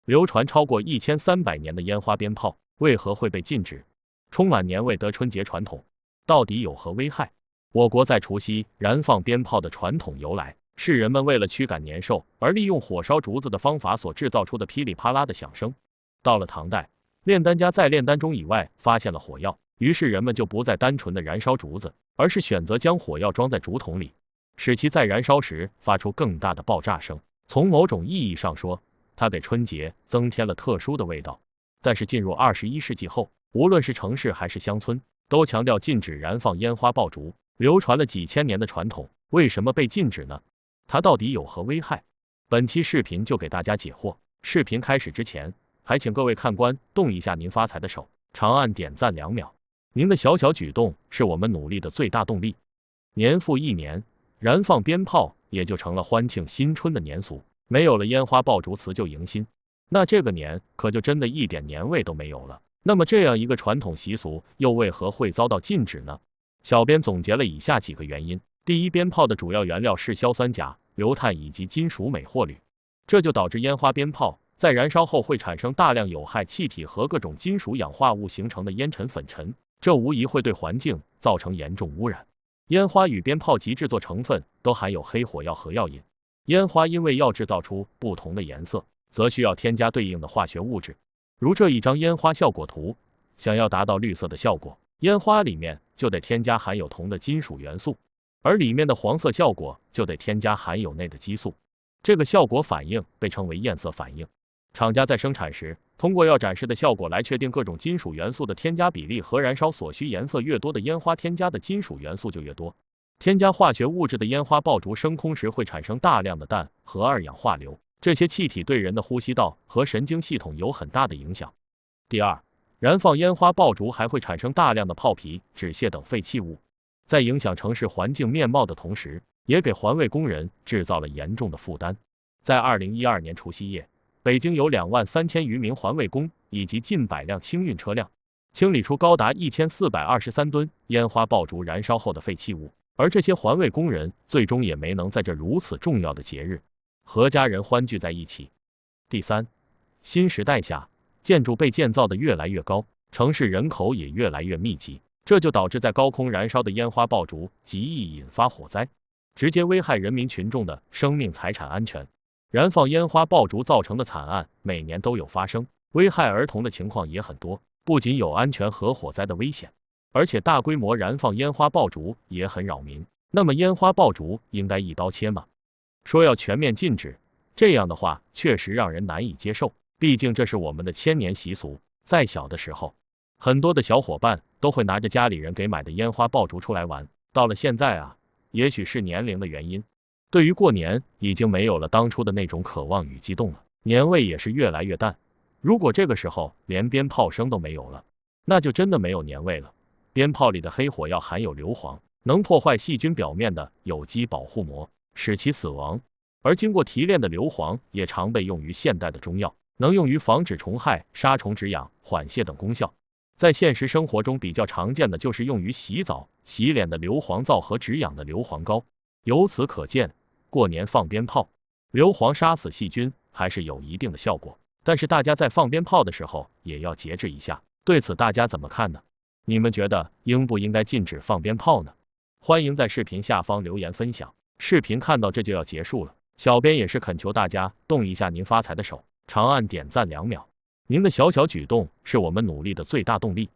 流传超过1300年的烟花鞭炮为何会被禁止？充满年味的春节传统到底有何危害？我国在除夕燃放鞭炮的传统由来，是人们为了驱赶年兽而利用火烧竹子的方法所制造出的噼里啪啦的响声。到了唐代，炼丹家在炼丹中以外发现了火药，于是人们就不再单纯的燃烧竹子，而是选择将火药装在竹筒里，使其在燃烧时发出更大的爆炸声。从某种意义上说，它给春节增添了特殊的味道。但是进入21世纪后，无论是城市还是乡村，都强调禁止燃放烟花爆竹。流传了几千年的传统，为什么被禁止呢？它到底有何危害？本期视频就给大家解惑。视频开始之前，还请各位看官动一下您发财的手，长按点赞2秒。您的小小举动是我们努力的最大动力。年复一年，燃放鞭炮也就成了欢庆新春的年俗，没有了烟花爆竹辞旧迎新，那这个年可就真的一点年味都没有了。那么这样一个传统习俗又为何会遭到禁止呢？小编总结了以下几个原因。第一，鞭炮的主要原料是硝酸钾、硫碳以及金属镁或铝，这就导致烟花鞭炮在燃烧后会产生大量有害气体和各种金属氧化物形成的烟尘粉尘，这无疑会对环境造成严重污染。烟花与鞭炮及制作成分都含有黑火药和药引，烟花因为要制造出不同的颜色，则需要添加对应的化学物质。如这一张烟花效果图，想要达到绿色的效果，烟花里面就得添加含有铜的金属元素，而里面的黄色效果就得添加含有镁的激素。这个效果反应被称为焰色反应。厂家在生产时，通过要展示的效果来确定各种金属元素的添加比例和燃烧所需颜色越多的烟花添加的金属元素就越多。添加化学物质的烟花爆竹升空时会产生大量的氮和二氧化硫，这些气体对人的呼吸道和神经系统有很大的影响。第二，燃放烟花爆竹还会产生大量的炮皮、纸屑等废弃物，在影响城市环境面貌的同时，也给环卫工人制造了严重的负担。在2012年除夕夜，北京有23000余名环卫工以及近100辆清运车辆，清理出高达1423吨烟花爆竹燃烧后的废弃物，而这些环卫工人最终也没能在这如此重要的节日和家人欢聚在一起。第三，新时代下，建筑被建造的越来越高，城市人口也越来越密集，这就导致在高空燃烧的烟花爆竹极易引发火灾，直接危害人民群众的生命财产安全。燃放烟花爆竹造成的惨案每年都有发生，危害儿童的情况也很多，不仅有安全和火灾的危险，而且大规模燃放烟花爆竹也很扰民。那么烟花爆竹应该一刀切吗？说要全面禁止，这样的话确实让人难以接受，毕竟这是我们的千年习俗。在小的时候，很多的小伙伴都会拿着家里人给买的烟花爆竹出来玩，到了现在啊，也许是年龄的原因，对于过年已经没有了当初的那种渴望与激动了，年味也是越来越淡。如果这个时候连鞭炮声都没有了，那就真的没有年味了。鞭炮里的黑火药含有硫磺，能破坏细菌表面的有机保护膜，使其死亡。而经过提炼的硫磺也常被用于现代的中药，能用于防止虫害、杀虫止痒、缓泻等功效。在现实生活中比较常见的就是用于洗澡、洗脸的硫磺皂和止痒的硫磺膏。由此可见，过年放鞭炮，硫磺杀死细菌还是有一定的效果，但是大家在放鞭炮的时候也要节制一下。对此大家怎么看呢？你们觉得应不应该禁止放鞭炮呢？欢迎在视频下方留言分享。视频看到这就要结束了，小编也是恳求大家动一下您发财的手，长按点赞2秒。您的小小举动是我们努力的最大动力。